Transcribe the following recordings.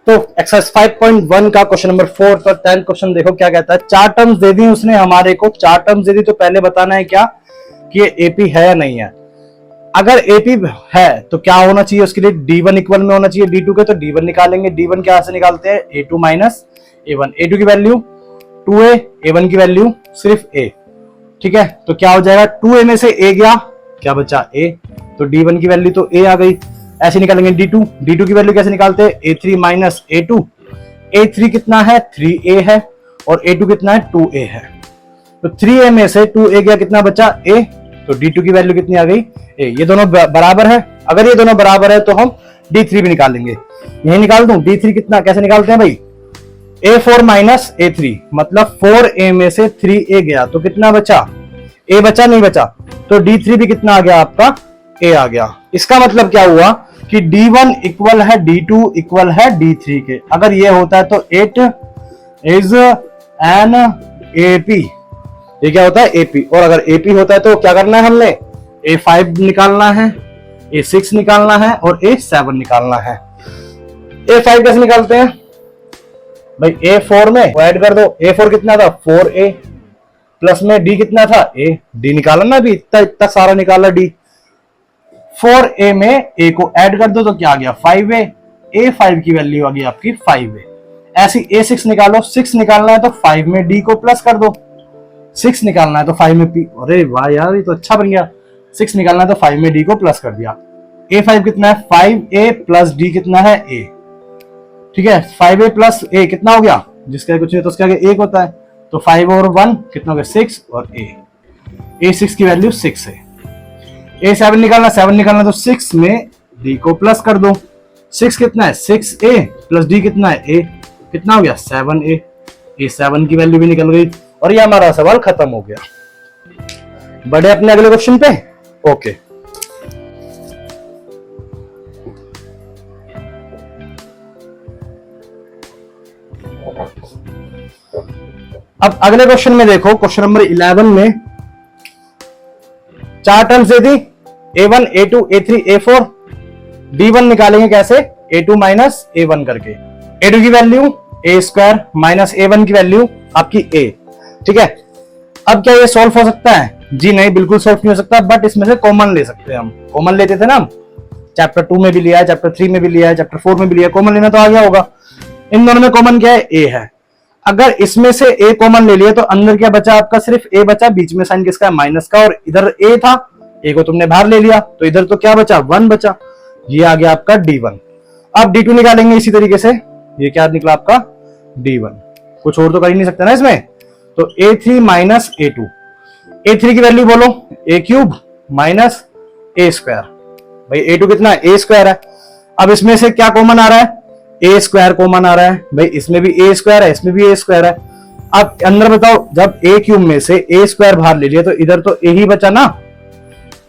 तो एक्सरसाइज 5.1 का question number 4 और 10 क्वेश्चन देखो क्या कहता है। चार टर्म्स दे दी उसने हमारे को, चार टर्म्स दे दी तो पहले बताना है क्या कि ये एपी है या नहीं है। अगर एपी है तो क्या होना चाहिए उसके लिए, D1 इक्वल में होना चाहिए D2 के, तो D1 निकालेंगे। D1 क्या से निकालते हैं, A2 माइनस A1। A2 की वैल्यू 2A, A1 की वैल्यू सिर्फ A। ठीक है, तो क्या हो जाएगा 2A में से A गया, क्या बचा A, तो D1 की वैल्यू तो A आ गई। ऐसे निकालेंगे D2। D2 की वैल्यू कैसे निकालते हैं, A3 माइनस A2। A3 कितना है 3A है और A2 कितना है 2A है, तो 3A में से 2A गया, कितना बचा A, तो D2 की वैल्यू कितनी आ गई A। ये दोनों बराबर है, अगर ये दोनों बराबर है तो हम D3 भी निकालेंगे। यही निकाल दूं D3 कितना, कैसे निकालते हैं भाई, A4 माइनस A3, मतलब 4A में से 3A गया तो कितना बचा A बचा, नहीं बचा, तो D3 भी कितना आ गया आपका A आ गया। इसका मतलब क्या हुआ कि D1 इक्वल है D2 इक्वल है D3 के। अगर ये होता है तो इट इज एन AP, ये क्या होता है AP। और अगर AP होता है तो क्या करना है हमने, A5 निकालना है, A6 निकालना है और A7 निकालना है। A5 कैसे निकालते हैं भाई, A4 में ऐड कर दो, A4 कितना था 4A प्लस में D कितना था A, D निकाला ना अभी, इतना इतना सारा निकाला D। 4A में A को ऐड कर दो तो क्या आ गया 5A, A5 की वैल्यू आ गई आपकी 5A। ऐसी A6 निकालो, 6 निकालना है तो 5 में D को प्लस कर दो, 6 निकालना है तो 5 में P, अरे वाह यार ये तो अच्छा बन गया। 6 निकालना है तो 5 में D को प्लस कर दिया। A5 कितना है 5A प्लस D कितना है A। ठीक है, 5A प्लस A कितना हो गया, जिसका कुछ नहीं तो उसके आगे 1 होता है, तो 5 और 1 कितना हो गया 6 और A6 की वैल्यू 6 है। A7 निकालना, 7 निकालना तो 6 में D को प्लस कर दो, 6 कितना है 6A प्लस D कितना है A, कितना हो गया 7A। A7 की वैल्यू भी निकल गई और ये हमारा सवाल खत्म हो गया। बढ़े अपने अगले क्वेश्चन पे। ओके, अब अगले क्वेश्चन में देखो, क्वेश्चन नंबर 11 में चार टर्म्स दे दी, A1 A2 A3 A4। D1 निकालेंगे कैसे, A2 माइनस A1 करके। A2 की value A square minus A1 की वैल्यू आपकी A। ठीक है, अब क्या ये सॉल्व हो सकता है, जी नहीं, बिल्कुल सॉल्व नहीं हो सकता, बट इसमें से कॉमन ले सकते हैं हम। कॉमन लेते थे ना हम, चैप्टर 2 में भी लिया है, चैप्टर 3 में भी लिया है, चैप्टर 4 में भी लिया है, कॉमन लेना तो आ गया होगा। इन दोनों में कॉमन क्या है, A है। अगर इसमें से A कॉमन ले लिया तो अंदर क्या बचा आपका, सिर्फ A बचा, बीच में साइन किसका है माइनस का, और इधर A था, A को तुमने बाहर ले लिया तो इधर तो क्या बचा 1 बचा, ये आ गया आपका D1। अब D2 निकालेंगे इसी तरीके से, ये क्या निकला आपका D1, कुछ और तो कर ही नहीं सकते ना इसमें, तो A3 माइनस A2। A3 की वैल्यू बोलो A cube minus A square, भाई A2 कितना है A स्क्वायर है। अब इसमें से क्या कॉमन आ रहा है, A स्क्वायर कॉमन आ रहा है, भाई इसमें भी A स्क्वायर है, इसमें भी A स्क्वायर है। अब अंदर बताओ, जब A क्यूब में से A स्क्वायर बाहर ले लिया तो इधर तो A ही बचा ना,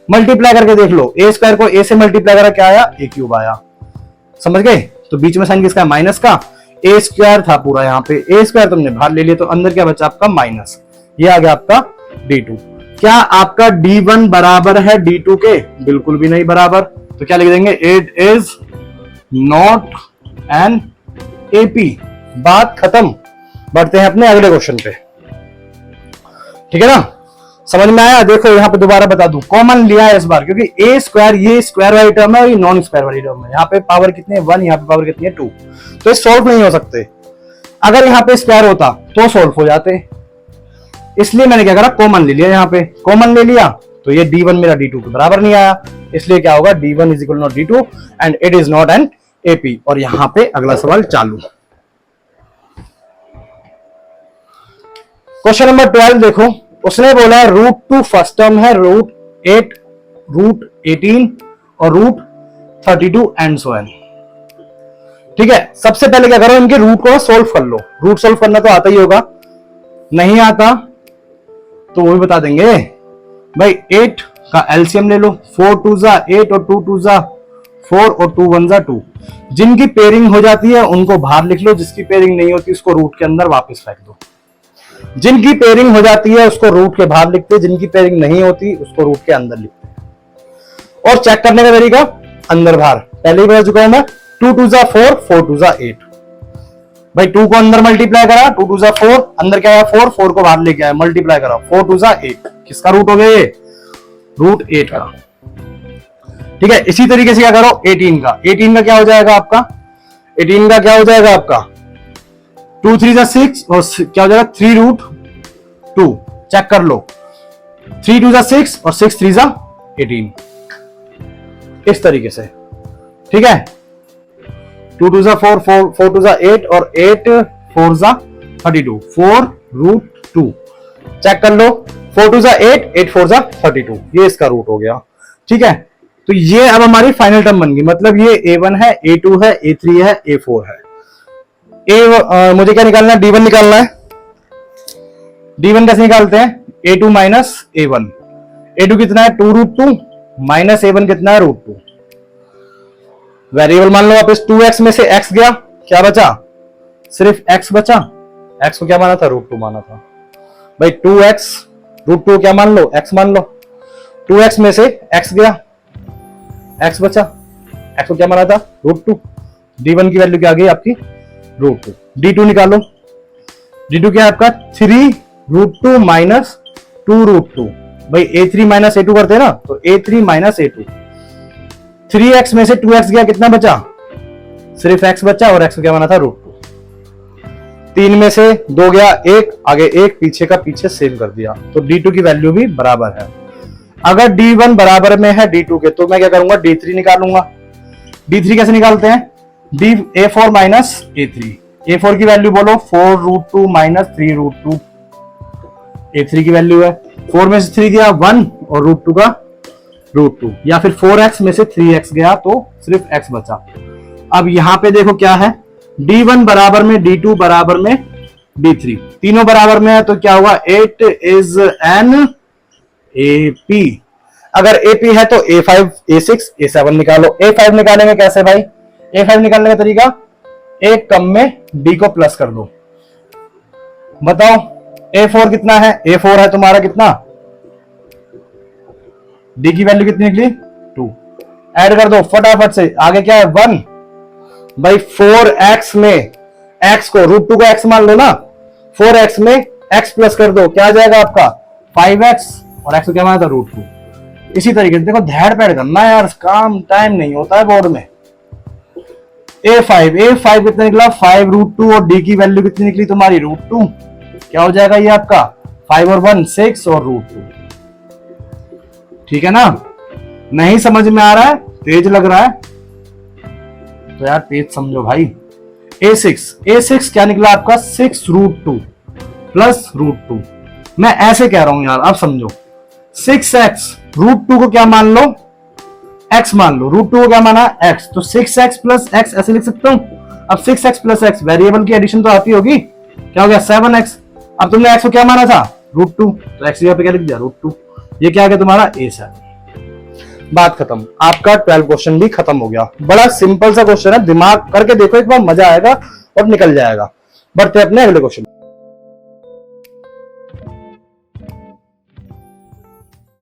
मल्टीप्लाई करके देख लो, A स्क्वायर को A से मल्टीप्लाई करा क्या आया A क्यूब आया, समझ गए। तो बीच में साइन किसका है माइनस का, A स्क्वायर था पूरा, यहाँ पे A स्क्वायर तुमने बाहर ले लिया तो अंदर क्या बचा आपका माइनस, ये आ गया आपका D2। क्या आपका D1 बराबर है D2 के, बिल्कुल भी नहीं बराबर, तो क्या लिख देंगे, it is not an AP। बात खत्म, बढ़ते हैं अपने अगले क्वेश्चन पे। ठीक है ना, समझ में आया। देखो यहाँ पे दोबारा बता दूं, कॉमन लिया है इस बार, क्योंकि A स्क्वायर ये स्क्वायर वाली टर्म है और ये नॉन स्क्वायर वाली टर्म है। यहाँ पे पावर कितनी है 1, यहाँ पे पावर कितनी है 2, तो ये सॉल्व नहीं हो सकते। अगर यहाँ पे स्क्वायर होता तो सॉल्व हो जाते, इसलिए मैंने क्या करा कॉमन ले लिया। यहाँ पे कॉमन ले लिया तो ये D1 मेरा D2 के बराबर नहीं आया, इसलिए क्या होगा D1 is equal not D2 and it is not an AP। और यहां पे अगला सवाल चालू। क्वेश्चन नंबर 12 देखो, उसने बोला √2 फर्स्ट टर्म है, √8 √18 और √32 एंड सो ऑन। ठीक है, सबसे पहले क्या करो, इनके रूट को सोल्व कर लो। रूट सोल्व करना तो आता ही होगा, नहीं आता तो वो भी बता देंगे भाई। 8 का एलसीएम ले लो, 4 2 जा 8 और 2 2 जा 4 और 2 1 जा 2। जिनकी पेयरिंग हो जाती है उनको बाहर लिख लो, जिसकी पेयरिंग नहीं होती उसको रूट के अंदर वापस फेंक दो। जिनकी पेयरिंग हो जाती है उसको रूट के बाहर लिखते, जिनकी पेयरिंग नहीं होती उसको रूट के अंदर लिखते। और चेक करने का तरीका अंदर बाहर पहले ही बता चुका हूं मैं, 2 2 जा 4 4 2 जा 8। भाई 2 को अंदर मल्टीप्लाई करा, 2 2 जा 4, अंदर क्या आया 4, 4 को बाहर लेके आया, मल्टीप्लाई करा, 4 2 जा 8, किसका रूट हो गया ये, रूट 8 का। ठीक है, इसी तरीके से क्या करो 18 का, 18 का क्या हो जाएगा आपका, 18 का क्या हो जाएगा आपका 2 3 जा 6 और क्या हो जाएगा 3 रूट 2, चेक कर लो, 3 2 जा 6 और 6 3 जा 18, इस तरीके से। ठीक है, 2 2 जा 4, 4 2 जा 8 और 8 4 जा 32, 4 रूट 2, चेक कर लो, 4 2 जा 8, 8 4 जा 32, ये इसका रूट हो गया। ठीक है, तो ये अब हमारी फाइनल टर्म बन गई, मतलब ये A1 है, A2 है, A3 है, A4 है। मुझे क्या निकालना है, D1 निकालना है। D1 कैसे निकालते हैं, A2 माइनस A1, A2 कितना है 2 रूट 2 माइनस A1 कितना है रूट 2, वेरिएबल मान लो वापस 2x में से x गया, क्या बचा, सिर्फ x बचा, x को क्या माना था रूट 2 माना था, भाई 2x रूट 2 क्या मान लो, x मान लो, 2x में से x गया, x बचा, x को क्या माना था रूट 2, D1 की वैल्यू क्या आ गई आपकी रूट 2, D2 निकालो, D2 क्या है आपका 3 रूट 2 माइनस 2 रूट 2, भाई A3 माइनस A2 करते हैं ना, तो A3 माइनस A2, 3x में से 2x गया, कितना बचा, सिर्फ x बचा और x को क्या माना था रूट 2, 3 में से 2 गया 1, आगे 1, पीछे का पीछे सेम कर दिया, तो D2 की वैल्यू भी बराबर है। अगर D1 बराबर में है D2 के, तो मैं क्या करूंगा D3 निकालूंगा। D3 कैसे निकालते हैं, A4 माइनस A3, A4 की वैल्यू बोलो 4 रूट 2 माइनस 3 रूट 2, A3 की वैल्यू है 4 में से 3 गया 1 और रूट 2 का रूट 2, या फिर 4x में से 3x गया तो सिर्फ x बचा। अब यहां पे देखो क्या है, D1 बराबर में D2 बराबर में D3, तीनों बराबर में है, तो क्या होगा 8 इज एन AP, अगर AP है तो A5 A6 A7 निकालो। A5 निकालेंगे कैसे भाई, A5 निकालने का तरीका, एक कम में D को प्लस कर दो, बताओ A4 कितना है, A4 है तुम्हारा कितना, D की वैल्यू कितनी निकली 2, ऐड कर दो फटाफट से, आगे क्या है 1, भाई 4x में x को रूट 2 को x मान लो ना, 4x में x प्लस कर दो, क्या आ जाएगा आपका 5x और x को क्या माना था रूट 2। इसी तरीके से देखो ध्यान पैड करना यार, काम टाइम नहीं होता है बोर्ड में। A5 कितना निकला 5 रूट 2 और D की वैल्यू कितनी निकली तुम्हारी रूट 2, क्या हो जाएगा ये आपका 5 और 1 6 और रूट 2। ठीक है ना, नहीं समझ में आ रहा है, तेज लग रहा है तो यार तेज समझो भाई। A6 क्या निकला आपका 6 रूट 2 प्लस रूट 2, मैं ऐसे कह रहा हूं यार, अब समझो 6x रूट 2 को क्या मान लो x मान लो, रूट 2 को क्या माना x, तो 6x प्लस x ऐसे लिख सकता हूं। अब 6x प्लस x वेरिएबल की एडिशन तो आती होगी, क्या हो गया 7x, अब तुमने x को क्या माना था रूट 2, तो x यहाँ पे क्या लिख दिया रूट 2, ये क्या आ गया तुम्हारा A7। बात खत्म, आपका 12 क्वेश्चन भी खत्म हो गया। बड़ा सिंपल सा क्वेश्चन है, दिमाग करके देखो एक बार, मजा आएगा और निकल जाएगा। बढ़ते अपने अगले क्वेश्चन।